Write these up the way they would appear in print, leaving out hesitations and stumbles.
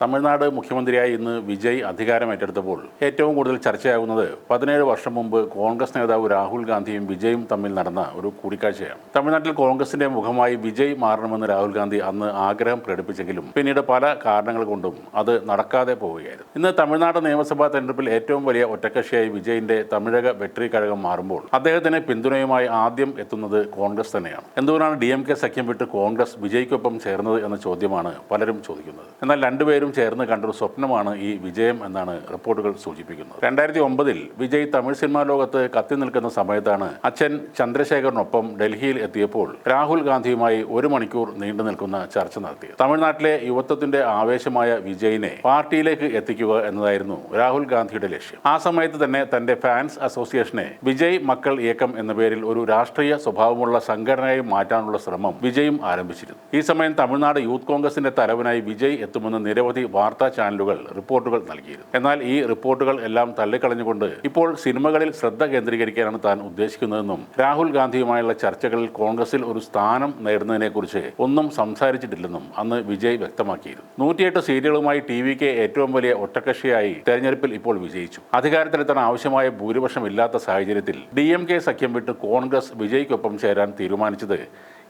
തമിഴ്നാട് മുഖ്യമന്ത്രിയായി ഇന്ന് വിജയ് അധികാരമേറ്റെടുത്തപ്പോൾ ഏറ്റവും കൂടുതൽ ചർച്ചയാകുന്നത് 17 വർഷം മുമ്പ് കോൺഗ്രസ് നേതാവ് രാഹുൽ ഗാന്ധിയും വിജയും തമ്മിൽ നടന്ന ഒരു കൂടിക്കാഴ്ചയാണ്. തമിഴ്നാട്ടിൽ കോൺഗ്രസിന്റെ മുഖമായി വിജയ് മാറണമെന്ന് രാഹുൽ ഗാന്ധി അന്ന് ആഗ്രഹം പ്രകടിപ്പിച്ചെങ്കിലും പിന്നീട് പല കാരണങ്ങൾ കൊണ്ടും അത് നടക്കാതെ പോവുകയായിരുന്നു. ഇന്ന് തമിഴ്നാട് നിയമസഭാ തെരഞ്ഞെടുപ്പിൽ ഏറ്റവും വലിയ ഒറ്റക്കക്ഷിയായി വിജയിന്റെ തമിഴക വെട്രി കഴകം മാറുമ്പോൾ അദ്ദേഹത്തിന് പിന്തുണയുമായി ആദ്യം എത്തുന്നത് കോൺഗ്രസ് തന്നെയാണ്. എന്തുകൊണ്ടാണ് DMK സഖ്യം വിട്ട് കോൺഗ്രസ് വിജയ്ക്കൊപ്പം ചേർന്നത് എന്ന ചോദ്യമാണ് പലരും ചോദിക്കുന്നത്. എന്നാൽ രണ്ടുപേരും ചേർന്ന് കണ്ടൊരു സ്വപ്നമാണ് ഈ വിജയം എന്നാണ് റിപ്പോർട്ടുകൾ സൂചിപ്പിക്കുന്നത്. 2009-ൽ വിജയ് തമിഴ് സിനിമാ ലോകത്ത് കത്തി നിൽക്കുന്ന സമയത്താണ് അച്ഛൻ ചന്ദ്രശേഖറിനൊപ്പം ഡൽഹിയിൽ എത്തിയപ്പോൾ രാഹുൽ ഗാന്ധിയുമായി 1 മണിക്കൂർ നീണ്ടു നിൽക്കുന്ന ചർച്ച നടത്തിയത്. തമിഴ്നാട്ടിലെ യുവത്വത്തിന്റെ ആവേശമായ വിജയിനെ പാർട്ടിയിലേക്ക് എത്തിക്കുക എന്നതായിരുന്നു രാഹുൽ ഗാന്ധിയുടെ ലക്ഷ്യം. ആ സമയത്ത് തന്നെ തന്റെ ഫാൻസ് അസോസിയേഷനെ വിജയ് മക്കൾ ഇയക്കം എന്ന പേരിൽ ഒരു രാഷ്ട്രീയ സ്വഭാവമുള്ള സംഘടനയായി മാറ്റാനുള്ള ശ്രമം വിജയും ആരംഭിച്ചിരുന്നു. ഈ സമയം തമിഴ്നാട് യൂത്ത് കോൺഗ്രസിന്റെ തലവനായി വിജയ് എത്തുമെന്ന് നിരവധി വാർത്താ ചാനലുകൾ റിപ്പോർട്ടുകൾ നൽകിയിരുന്നു. എന്നാൽ ഈ റിപ്പോർട്ടുകൾ എല്ലാം തള്ളിക്കളഞ്ഞുകൊണ്ട് ഇപ്പോൾ സിനിമകളിൽ ശ്രദ്ധ കേന്ദ്രീകരിക്കാനാണ് താൻ ഉദ്ദേശിക്കുന്നതെന്നും രാഹുൽ ഗാന്ധിയുമായുള്ള ചർച്ചകളിൽ കോൺഗ്രസിൽ ഒരു സ്ഥാനം നേടുന്നതിനെക്കുറിച്ച് ഒന്നും സംസാരിച്ചിട്ടില്ലെന്നും അന്ന് വിജയ് വ്യക്തമാക്കിയിരുന്നു. 108 സീറ്റുകളുമായി TVK ഏറ്റവും വലിയ ഒറ്റക്കക്ഷിയായി തെരഞ്ഞെടുപ്പിൽ ഇപ്പോൾ വിജയിച്ചു. അധികാരത്തിലെത്താൻ ആവശ്യമായ ഭൂരിപക്ഷം ഇല്ലാത്ത സാഹചര്യത്തിൽ DMK സഖ്യം വിട്ട് കോൺഗ്രസ് വിജയ്ക്കൊപ്പം ചേരാൻ തീരുമാനിച്ചത്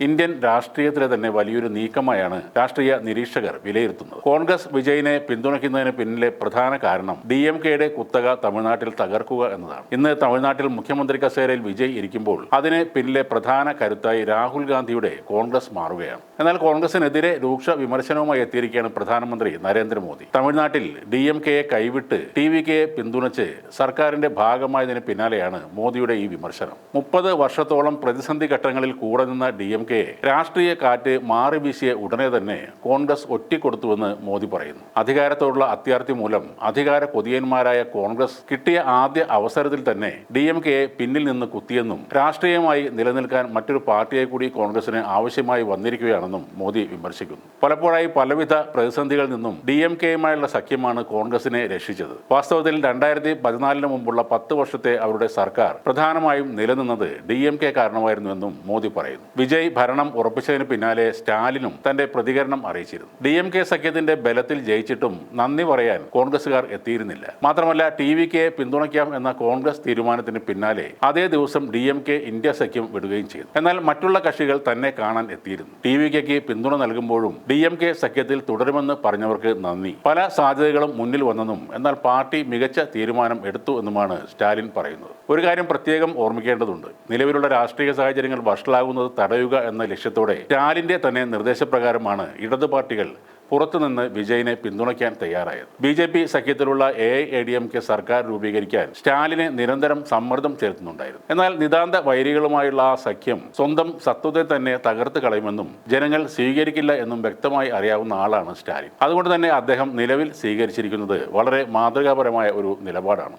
ഇന്ത്യൻ രാഷ്ട്രീയത്തിലെ തന്നെ വലിയൊരു നീക്കമായാണ് രാഷ്ട്രീയ നിരീക്ഷകർ വിലയിരുത്തുന്നത്. കോൺഗ്രസ് വിജയിനെ പിന്തുണയ്ക്കുന്നതിന് പിന്നിലെ പ്രധാന കാരണം DMKയുടെ കുത്തക തമിഴ്നാട്ടിൽ തകർക്കുക എന്നതാണ്. ഇന്ന് തമിഴ്നാട്ടിൽ മുഖ്യമന്ത്രി കസേരയിൽ വിജയ് ഇരിക്കുമ്പോൾ അതിന് പിന്നിലെ പ്രധാന കരുത്തായി രാഹുൽ ഗാന്ധിയുടെ കോൺഗ്രസ് മാറുകയാണ്. എന്നാൽ കോൺഗ്രസിനെതിരെ രൂക്ഷ വിമർശനവുമായി എത്തിയിരിക്കുകയാണ് പ്രധാനമന്ത്രി നരേന്ദ്രമോദി. തമിഴ്നാട്ടിൽ DMKയെ കൈവിട്ട് TVKയെ പിന്തുണച്ച് സർക്കാരിന്റെ ഭാഗമായതിന് പിന്നാലെയാണ് മോദിയുടെ ഈ വിമർശനം. 30 വർഷത്തോളം പ്രതിസന്ധി ഘട്ടങ്ങളിൽ കൂടെ നിന്ന DMK രാഷ്ട്രീയ കാറ്റ് മാറി വീശിയ ഉടനെ തന്നെ കോൺഗ്രസ് ഒറ്റിക്കൊടുത്തുവെന്ന് മോദി പറയുന്നു. അധികാരത്തോടുള്ള അത്യാർത്തി മൂലം അധികാര കൊതിയന്മാരായ കോൺഗ്രസ് കിട്ടിയ ആദ്യ അവസരത്തിൽ തന്നെ DMKയെ പിന്നിൽ നിന്ന് കുത്തിയെന്നും രാഷ്ട്രീയമായി നിലനിൽക്കാൻ മറ്റൊരു പാർട്ടിയെ കൂടി കോൺഗ്രസിന് ആവശ്യമായി വന്നിരിക്കുകയാണെന്നും മോദി വിമർശിക്കുന്നു. പലപ്പോഴായി പലവിധ പ്രതിസന്ധികളിൽ നിന്നും DMKയുമായുള്ള സഖ്യമാണ് കോൺഗ്രസിനെ രക്ഷിച്ചത്. വാസ്തവത്തിൽ 2014 മുമ്പുള്ള 10 വർഷത്തെ അവരുടെ സർക്കാർ പ്രധാനമായും നിലനിന്നത് DMK കാരണമായിരുന്നുവെന്നും മോദി പറയുന്നു. വിജയ് ഭരണം ഉറപ്പിച്ചതിന് പിന്നാലെ സ്റ്റാലിനും തന്റെ പ്രതികരണം അറിയിച്ചിരുന്നു. DMK സഖ്യത്തിന്റെ ബലത്തിൽ ജയിച്ചിട്ടും നന്ദി പറയാൻ കോൺഗ്രസുകാർ എത്തിയിരുന്നില്ല. മാത്രമല്ല TVKയെ പിന്തുണയ്ക്കാം എന്ന കോൺഗ്രസ് തീരുമാനത്തിന് പിന്നാലെ അതേ ദിവസം DMK ഇന്ത്യ സഖ്യം വിടുകയും ചെയ്തു. എന്നാൽ മറ്റുള്ള കക്ഷികൾ തന്നെ കാണാൻ എത്തിയിരുന്നു. TVKയ്ക്ക് പിന്തുണ നൽകുമ്പോഴും DMK സഖ്യത്തിൽ തുടരുമെന്ന് പറഞ്ഞവർക്ക് നന്ദി. പല സാധ്യതകളും മുന്നിൽ വന്നെന്നും എന്നാൽ പാർട്ടി മികച്ച തീരുമാനം എടുത്തു എന്നുമാണ് സ്റ്റാലിൻ പറയുന്നത്. ഒരു കാര്യം പ്രത്യേകം ഓർമ്മിക്കേണ്ടതുണ്ട്. നിലവിലുള്ള രാഷ്ട്രീയ സാഹചര്യങ്ങൾ വഷളാകുന്നത് തടയുക എന്ന ലക്ഷ്യത്തോടെ സ്റ്റാലിന്റെ തന്നെ നിർദ്ദേശപ്രകാരമാണ് ഇടതു പാർട്ടികൾ പുറത്തുനിന്ന് വിജയിനെ പിന്തുണയ്ക്കാൻ തയ്യാറായത്. BJP സഖ്യത്തിലുള്ള AIADMK സർക്കാർ രൂപീകരിക്കാൻ സ്റ്റാലിനെ നിരന്തരം സമ്മർദ്ദം ചെലുത്തുന്നുണ്ടായിരുന്നു. എന്നാൽ നിതാന്ത വൈരികളുമായുള്ള ആ സഖ്യം സ്വന്തം സത്വത്തെ തന്നെ തകർത്ത് കളയുമെന്നും ജനങ്ങൾ സ്വീകരിക്കില്ല എന്നും വ്യക്തമായി അറിയാവുന്ന ആളാണ് സ്റ്റാലിൻ. അതുകൊണ്ട് തന്നെ അദ്ദേഹം നിലവിൽ സ്വീകരിച്ചിരിക്കുന്നത് വളരെ മാതൃകാപരമായ ഒരു നിലപാടാണ്.